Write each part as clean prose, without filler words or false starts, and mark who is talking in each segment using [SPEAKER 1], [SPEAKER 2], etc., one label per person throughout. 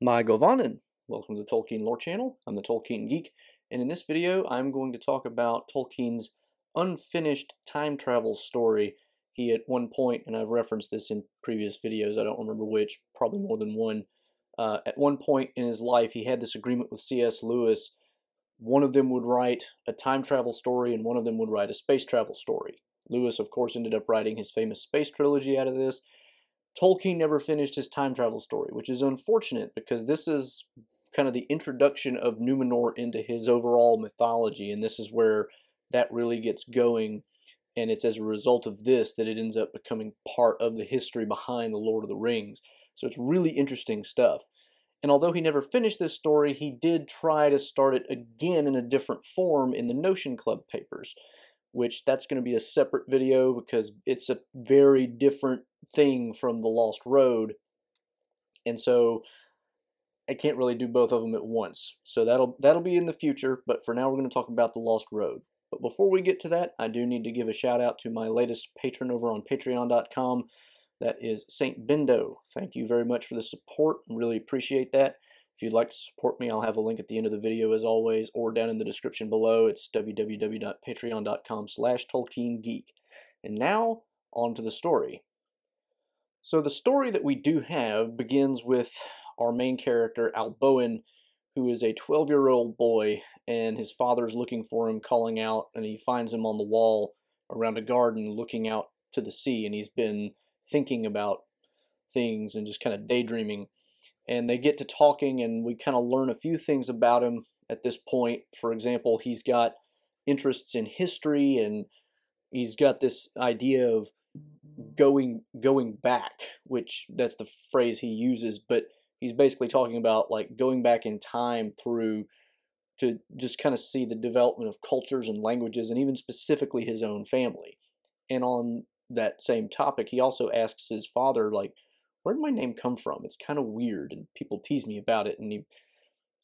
[SPEAKER 1] My Govanen. Welcome to the Tolkien Lore Channel. I'm the Tolkien Geek, and in this video I'm going to talk about Tolkien's unfinished time travel story. He at one point, and I've referenced this in previous videos, I don't remember which, probably more than one, at one point in his life he had this agreement with C.S. Lewis. One of them would write a time travel story and one of them would write a space travel story. Lewis, of course, ended up writing his famous space trilogy out of this. Tolkien never finished his time travel story, which is unfortunate because this is kind of the introduction of Numenor into his overall mythology, and this is where that really gets going, and it's as a result of this that it ends up becoming part of the history behind the Lord of the Rings. So it's really interesting stuff. And although he never finished this story, he did try to start it again in a different form in the Notion Club papers, which that's going to be a separate video because it's a very different thing from The Lost Road. And so I can't really do both of them at once. So that'll be in the future, but for now we're going to talk about The Lost Road. But before we get to that, I do need to give a shout out to my latest patron over on patreon.com. That is Saint Bindo. Thank you very much for the support. Really appreciate that. If you'd like to support me, I'll have a link at the end of the video as always, or down in the description below. It's www.patreon.com/TolkienGeek. And now, on to the story. So the story that we do have begins with our main character, Alboin, who is a 12-year-old boy, and his father's looking for him, calling out, and he finds him on the wall around a garden looking out to the sea, and he's been thinking about things and just kind of daydreaming. And they get to talking, and we kind of learn a few things about him at this point. For example, he's got interests in history, and he's got this idea of going back, which that's the phrase he uses, but he's basically talking about like going back in time through to just kind of see the development of cultures and languages, and even specifically his own family. And on that same topic, he also asks his father, like, where did my name come from? It's kind of weird, and people tease me about it. And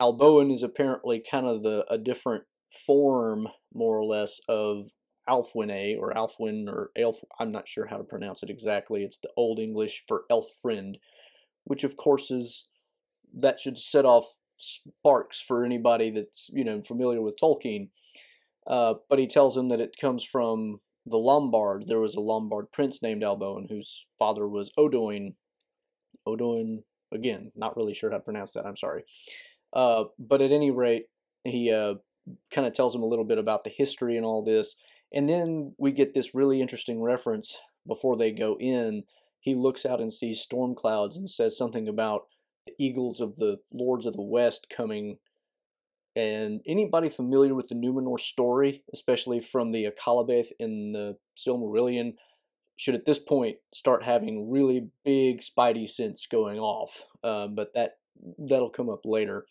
[SPEAKER 1] Alboin is apparently kind of a different form, more or less, of Alfwine, or Alfwin, or Elf. I'm not sure how to pronounce it exactly. It's the Old English for elf friend, which of course that should set off sparks for anybody that's familiar with Tolkien. But he tells him that it comes from the Lombard. There was a Lombard prince named Alboin whose father was Odoin. Odoin, again, not really sure how to pronounce that, I'm sorry. But at any rate, he kind of tells him a little bit about the history and all this. And then we get this really interesting reference before they go in. He looks out and sees storm clouds and says something about the eagles of the Lords of the West coming. And anybody familiar with the Numenor story, especially from the Akallabeth in the Silmarillion, should at this point start having really big spidey sense going off. But that'll come up later.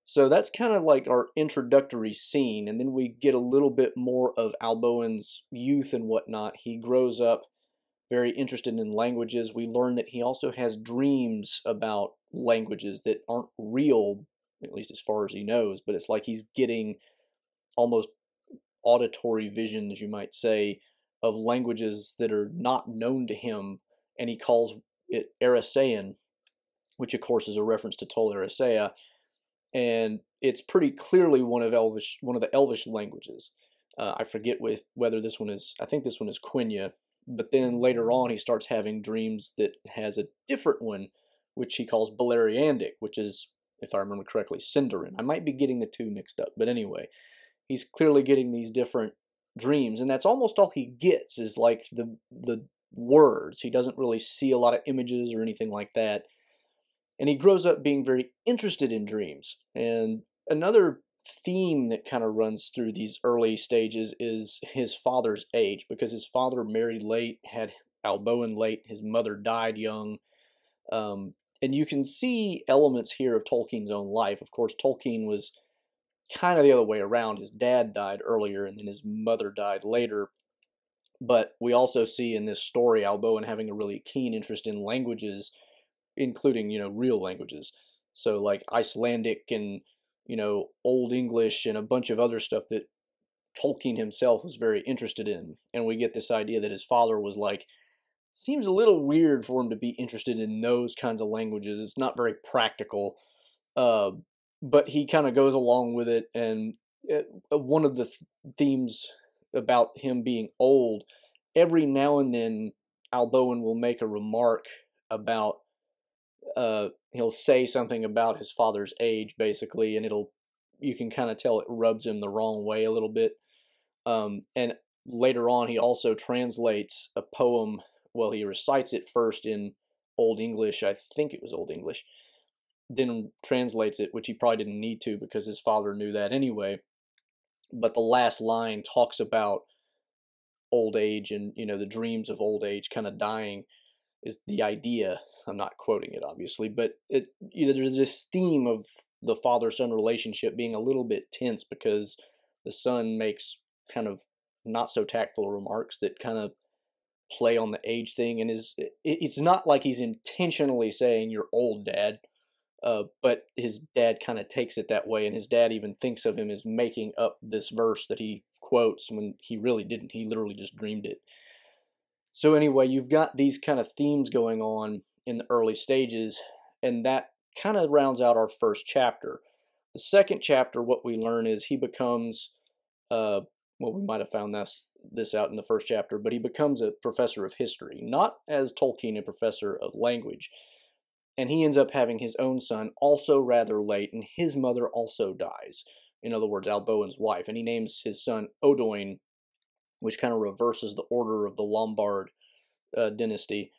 [SPEAKER 1] So that's kind of like our introductory scene, and then we get a little bit more of Alboin's youth and whatnot. He grows up very interested in languages. We learn that he also has dreams about languages that aren't real, at least as far as he knows, but it's like he's getting almost auditory visions, you might say, of languages that are not known to him, and he calls it Erasean, which of course is a reference to Tol Eressëa, and it's pretty clearly one of the Elvish languages. I forget whether this one is, I think this one is Quenya, but then later on he starts having dreams that has a different one, which he calls Beleriandic, which is, if I remember correctly, Sindarin. I might be getting the two mixed up, but anyway, he's clearly getting these different dreams, and that's almost all he gets is like the words. He doesn't really see a lot of images or anything like that. And he grows up being very interested in dreams. And another theme that kind of runs through these early stages is his father's age, because his father married late, had Alboin late, his mother died young. And you can see elements here of Tolkien's own life. Of course, Tolkien was kind of the other way around. His dad died earlier and then his mother died later. But we also see in this story Alboin having a really keen interest in languages, including, real languages. So like Icelandic and, Old English and a bunch of other stuff that Tolkien himself was very interested in. And we get this idea that his father was like seems a little weird for him to be interested in those kinds of languages. It's not very practical. Uh, but he kind of goes along with it, and one of the themes about him being old, every now and then Alboin will make a remark about, he'll say something about his father's age, basically, and you can kind of tell it rubs him the wrong way a little bit. And later on, he also translates a poem. Well, he recites it first in Old English. I think it was Old English. Then translates it, which he probably didn't need to because his father knew that anyway. But the last line talks about old age and, the dreams of old age kind of dying is the idea. I'm not quoting it, obviously, but there's this theme of the father-son relationship being a little bit tense because the son makes kind of not so tactful remarks that kind of play on the age thing, and it's not like he's intentionally saying you're old, Dad. But his dad kind of takes it that way, and his dad even thinks of him as making up this verse that he quotes when he really didn't. He literally just dreamed it. So anyway, you've got these kind of themes going on in the early stages, and that kind of rounds out our first chapter. The second chapter, what we learn is he becomes, well, we might have found this out in the first chapter, but he becomes a professor of history, not as Tolkien, a professor of language. And he ends up having his own son also rather late, and his mother also dies. In other words, Alboin's wife. And he names his son Odoin, which kind of reverses the order of the Lombard dynasty.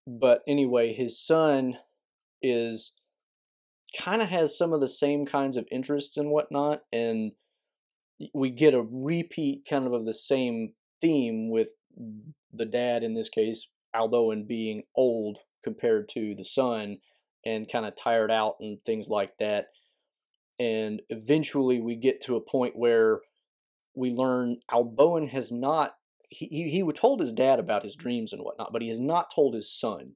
[SPEAKER 1] But anyway, his son is kind of has some of the same kinds of interests and whatnot, and we get a repeat kind of the same theme with the dad, in this case, Alboin, being old compared to the son and kind of tired out and things like that. And eventually we get to a point where we learn Alboin has not, he told his dad about his dreams and whatnot, but he has not told his son.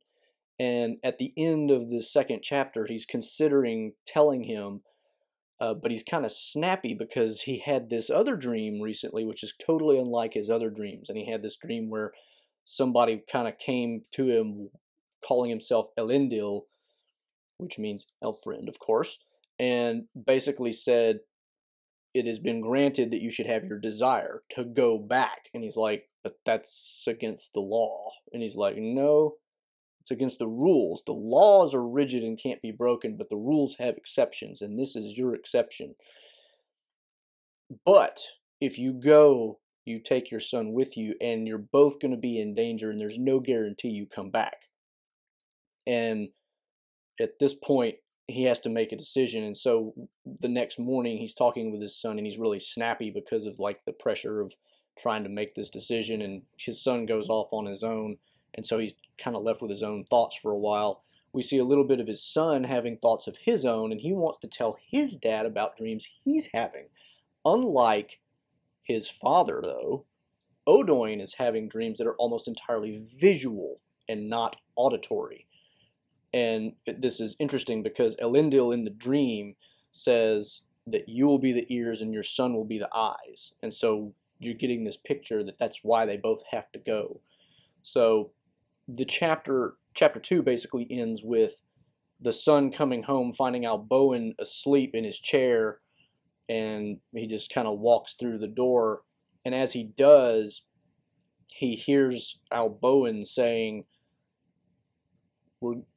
[SPEAKER 1] And at the end of the second chapter, he's considering telling him, but he's kind of snappy because he had this other dream recently, which is totally unlike his other dreams. And he had this dream where somebody kind of came to him calling himself Elendil, which means elf friend, of course, and basically said, it has been granted that you should have your desire to go back. And he's like, but that's against the law. And he's like, no, it's against the rules. The laws are rigid and can't be broken, but the rules have exceptions, and this is your exception. But if you go, you take your son with you, and you're both going to be in danger, and there's no guarantee you come back. And at this point, he has to make a decision. And so the next morning, he's talking with his son, and he's really snappy because of like the pressure of trying to make this decision. And his son goes off on his own, and so he's kind of left with his own thoughts for a while. We see a little bit of his son having thoughts of his own, and he wants to tell his dad about dreams he's having. Unlike his father, though, Odoin is having dreams that are almost entirely visual and not auditory. And this is interesting because Elendil in the dream says that you will be the ears and your son will be the eyes. And so you're getting this picture that that's why they both have to go. So the chapter 2 basically ends with the son coming home, finding Alboin asleep in his chair, and he just kind of walks through the door. And as he does, he hears Alboin saying,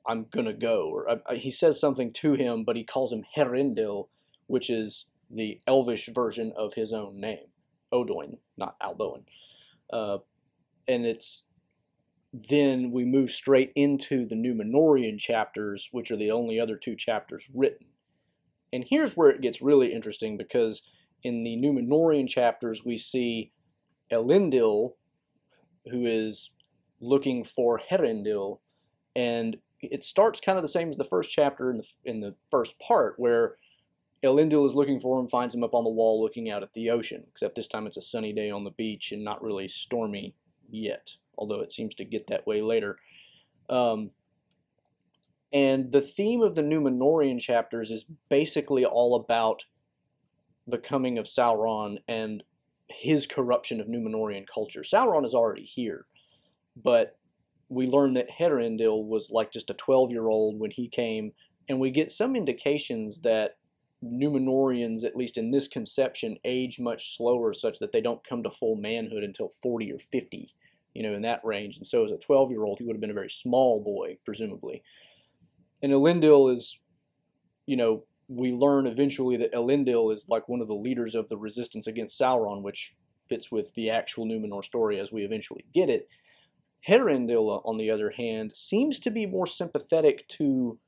[SPEAKER 1] I'm gonna go, or he says something to him, but he calls him Herindil, which is the Elvish version of his own name, Odoin, not Alboin. And then we move straight into the Númenórean chapters, which are the only other two chapters written. And here's where it gets really interesting, because in the Númenórean chapters we see Elendil, who is looking for Herindil. And it starts kind of the same as the first chapter in the first part, where Elendil is looking for him, finds him up on the wall looking out at the ocean, except this time it's a sunny day on the beach and not really stormy yet, although it seems to get that way later. And the theme of the Númenórean chapters is basically all about the coming of Sauron and his corruption of Númenórean culture. Sauron is already here, but we learn that Herendil was like just a 12-year-old when he came, and we get some indications that Numenorians, at least in this conception, age much slower, such that they don't come to full manhood until 40 or 50, in that range. And so as a 12-year-old, he would have been a very small boy, presumably. And Elendil is, we learn eventually that Elendil is like one of the leaders of the resistance against Sauron, which fits with the actual Numenor story as we eventually get it. Herendil, on the other hand, seems to be more sympathetic to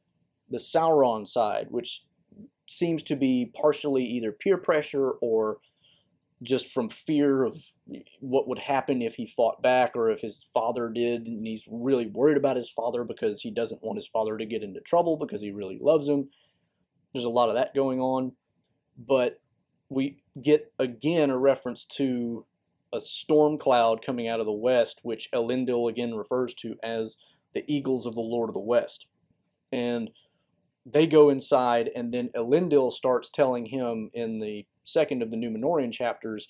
[SPEAKER 1] the Sauron side, which seems to be partially either peer pressure or just from fear of what would happen if he fought back or if his father did, and he's really worried about his father because he doesn't want his father to get into trouble because he really loves him. There's a lot of that going on, but we get again a reference to a storm cloud coming out of the west, which Elendil again refers to as the eagles of the Lord of the West. And they go inside, and then Elendil starts telling him in the second of the Numenorian chapters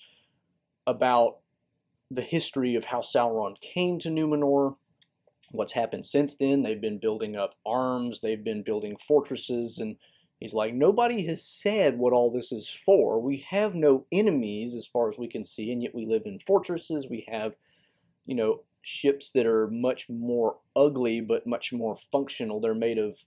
[SPEAKER 1] about the history of how Sauron came to Numenor, what's happened since then. They've been building up arms, they've been building fortresses, and he's like, nobody has said what all this is for. We have no enemies as far as we can see, and yet we live in fortresses. We have, ships that are much more ugly but much more functional. They're made of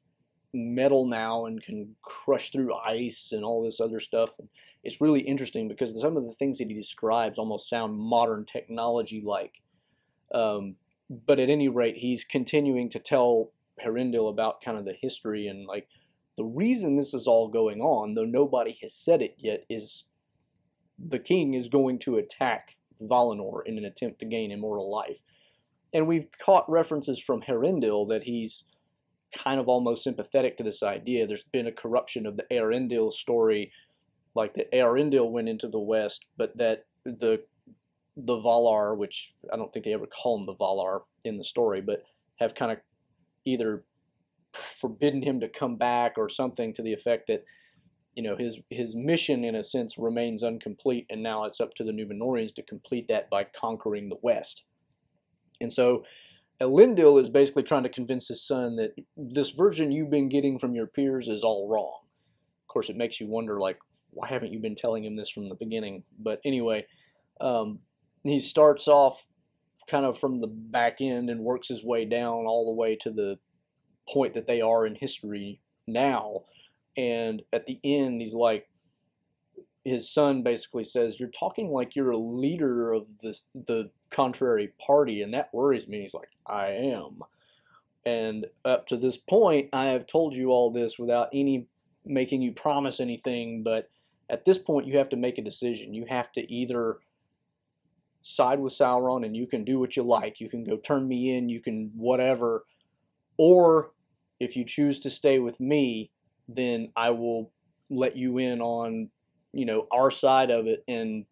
[SPEAKER 1] metal now and can crush through ice and all this other stuff. And it's really interesting because some of the things that he describes almost sound modern technology like. But at any rate, he's continuing to tell Herendil about kind of the history, and like the reason this is all going on, though nobody has said it yet, is the king is going to attack Valinor in an attempt to gain immortal life. And we've caught references from Herendil that he's kind of almost sympathetic to this idea. There's been a corruption of the Eärendil story, like that Eärendil went into the west, but that the Valar, which I don't think they ever call them the Valar in the story, but have kind of either forbidden him to come back or something to the effect that his mission in a sense remains incomplete, and now it's up to the Numenorians to complete that by conquering the west. And so Elendil is basically trying to convince his son that this version you've been getting from your peers is all wrong. Of course, it makes you wonder, like, why haven't you been telling him this from the beginning? But anyway, he starts off kind of from the back end and works his way down all the way to the point that they are in history now. And at the end, he's like, his son basically says, you're talking like you're a leader of the contrary party, and that worries me. He's like, I am. And up to this point, I have told you all this without making you promise anything, but at this point, you have to make a decision. You have to either side with Sauron, and you can do what you like. You can go turn me in, you can whatever. Or if you choose to stay with me, then I will let you in on, our side of it, and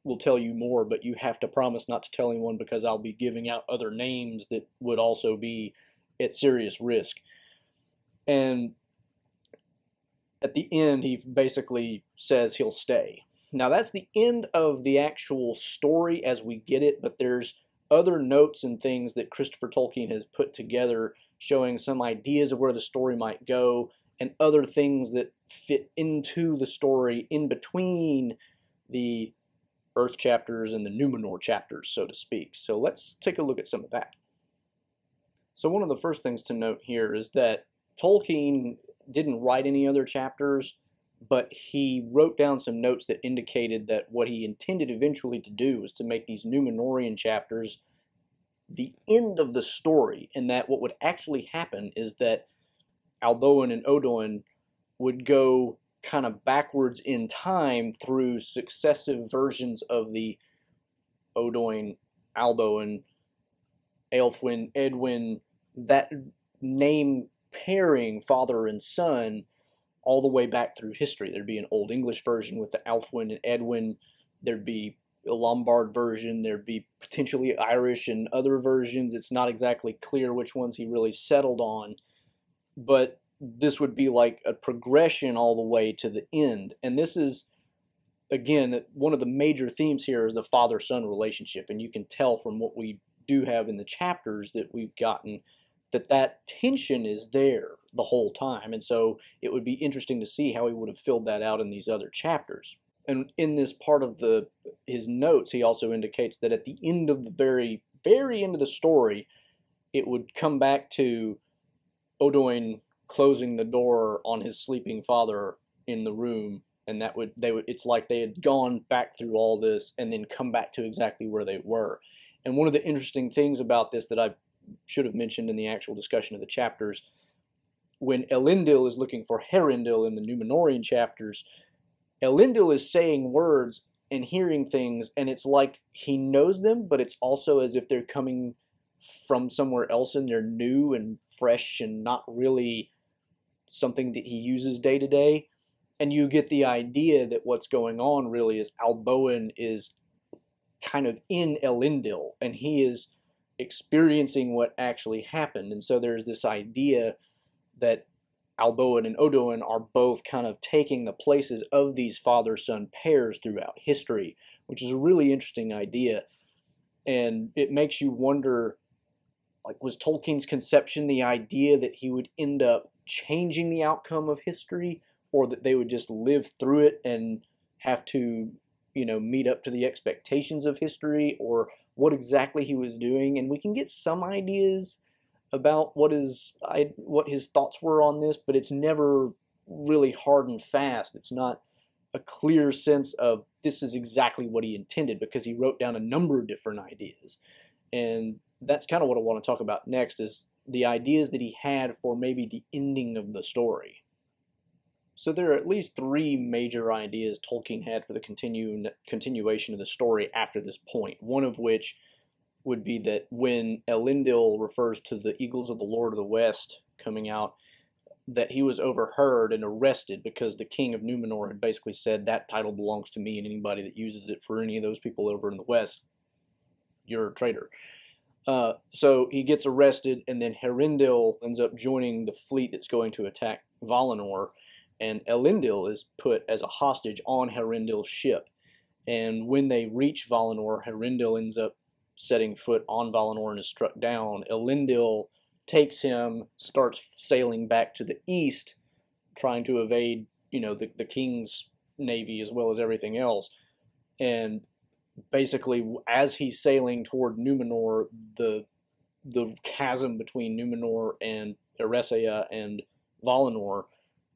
[SPEAKER 1] we'll tell you more, but you have to promise not to tell anyone because I'll be giving out other names that would also be at serious risk. And at the end, he basically says he'll stay. Now, that's the end of the actual story as we get it, but there's other notes and things that Christopher Tolkien has put together showing some ideas of where the story might go and other things that fit into the story in between the Earth chapters and the Numenor chapters, so to speak. So let's take a look at some of that. So one of the first things to note here is that Tolkien didn't write any other chapters, but he wrote down some notes that indicated that what he intended eventually to do was to make these Numenorian chapters the end of the story, and that what would actually happen is that Alboin and Odoin would go kind of backwards in time through successive versions of the Odoin, Alboin, Aelfwin, Edwin, that name pairing, father and son, all the way back through history. There'd be an Old English version with the Aelfwin and Edwin. There'd be a Lombard version. There'd be potentially Irish and other versions. It's not exactly clear which ones he really settled on, but this would be like a progression all the way to the end. And this is, again, one of the major themes here is the father-son relationship, and you can tell from what we do have in the chapters that we've gotten, that tension is there the whole time. And so it would be interesting to see how he would have filled that out in these other chapters. And in this part of his notes, he also indicates that at the end of the very end of the story, it would come back to Odoin closing the door on his sleeping father in the room, and it's like they had gone back through all this and then come back to exactly where they were. And one of the interesting things about this that I should have mentioned in the actual discussion of the chapters, when Elendil is looking for Herendil in the Númenórean chapters, Elendil is saying words and hearing things, and it's like he knows them, but it's also as if they're coming from somewhere else and they're new and fresh and not really something that he uses day to day. And you get the idea that what's going on really is Alboin is kind of in Elendil, and he is experiencing what actually happened. And so there's this idea that Alboin and Odoin are both kind of taking the places of these father-son pairs throughout history, which is a really interesting idea. And it makes you wonder, like, was Tolkien's conception the idea that he would end up changing the outcome of history, or that they would just live through it and have to, meet up to the expectations of history, or what exactly he was doing? And we can get some ideas about what his thoughts were on this, but it's never really hard and fast. It's not a clear sense of this is exactly what he intended, because he wrote down a number of different ideas. And that's kind of what I want to talk about next, is the ideas that he had for maybe the ending of the story. So there are at least three major ideas Tolkien had for the continuation of the story after this point. One of which would be that when Elendil refers to the Eagles of the Lord of the West coming out, that he was overheard and arrested because the king of Númenor had basically said, that title belongs to me, and anybody that uses it for any of those people over in the West, you're a traitor. So he gets arrested, and then Herendil ends up joining the fleet that's going to attack Valinor, and Elendil is put as a hostage on Herendil's ship. And when they reach Valinor, Herendil ends up setting foot on Valinor and is struck down. Elendil takes him, starts sailing back to the east, trying to evade, the king's navy as well as everything else. And basically, as he's sailing toward Númenor, the chasm between Númenor and Eressëa and Valinor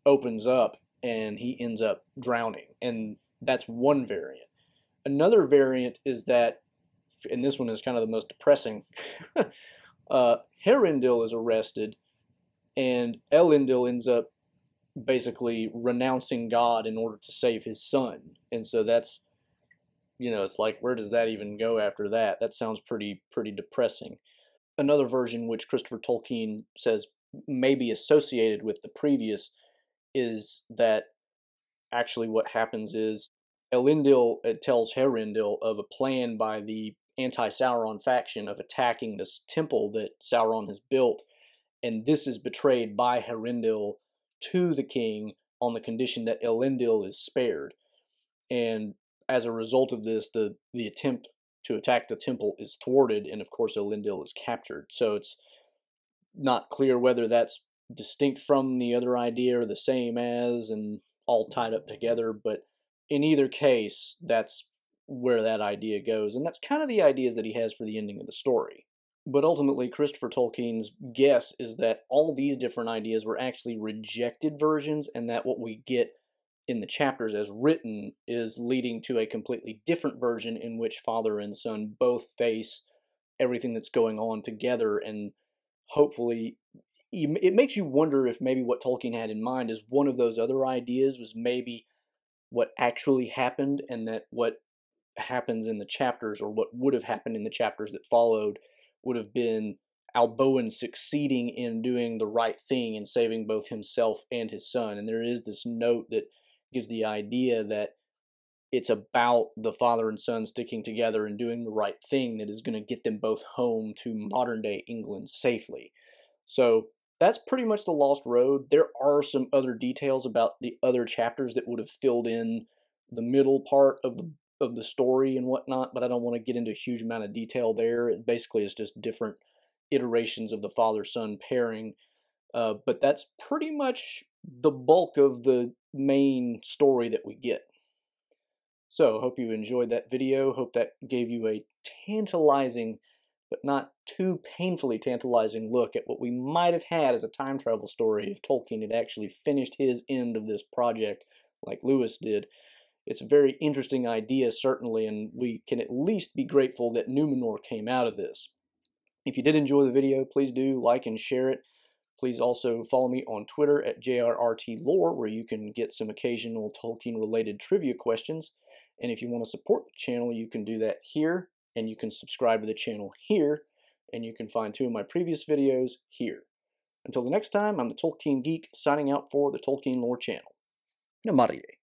[SPEAKER 1] opens up, and he ends up drowning. And that's one variant. Another variant is that, and this one is kind of the most depressing, Herendil is arrested, and Elendil ends up basically renouncing God in order to save his son. And so that's, it's like, where does that even go after that? That sounds pretty depressing. Another version, which Christopher Tolkien says may be associated with the previous, is that actually what happens is Elendil tells Herendil of a plan by the anti-Sauron faction of attacking this temple that Sauron has built, and this is betrayed by Herendil to the king on the condition that Elendil is spared. And as a result of this, the attempt to attack the temple is thwarted, and of course Elendil is captured. So it's not clear whether that's distinct from the other idea or the same as, and all tied up together, but in either case, that's where that idea goes, and that's kind of the ideas that he has for the ending of the story. But ultimately, Christopher Tolkien's guess is that all these different ideas were actually rejected versions, and that what we get in the chapters as written is leading to a completely different version in which father and son both face everything that's going on together, and hopefully it makes you wonder if maybe what Tolkien had in mind is one of those other ideas was maybe what actually happened, and that what happens in the chapters, or what would have happened in the chapters that followed, would have been Alboin succeeding in doing the right thing and saving both himself and his son. And there is this note that gives the idea that it's about the father and son sticking together and doing the right thing that is going to get them both home to modern day England safely. So that's pretty much the Lost Road. There are some other details about the other chapters that would have filled in the middle part of of the story and whatnot, but I don't want to get into a huge amount of detail there. It basically is just different iterations of the father-son pairing. But that's pretty much the bulk of the main story that we get. So, hope you enjoyed that video. Hope that gave you a tantalizing, but not too painfully tantalizing look at what we might have had as a time travel story if Tolkien had actually finished his end of this project like Lewis did. It's a very interesting idea, certainly, and we can at least be grateful that Numenor came out of this. If you did enjoy the video, please do like and share it. Please also follow me on Twitter at JRRTLore, where you can get some occasional Tolkien-related trivia questions. And if you want to support the channel, you can do that here, and you can subscribe to the channel here, and you can find 2 of my previous videos here. Until the next time, I'm the Tolkien Geek, signing out for the Tolkien Lore channel. Namaste.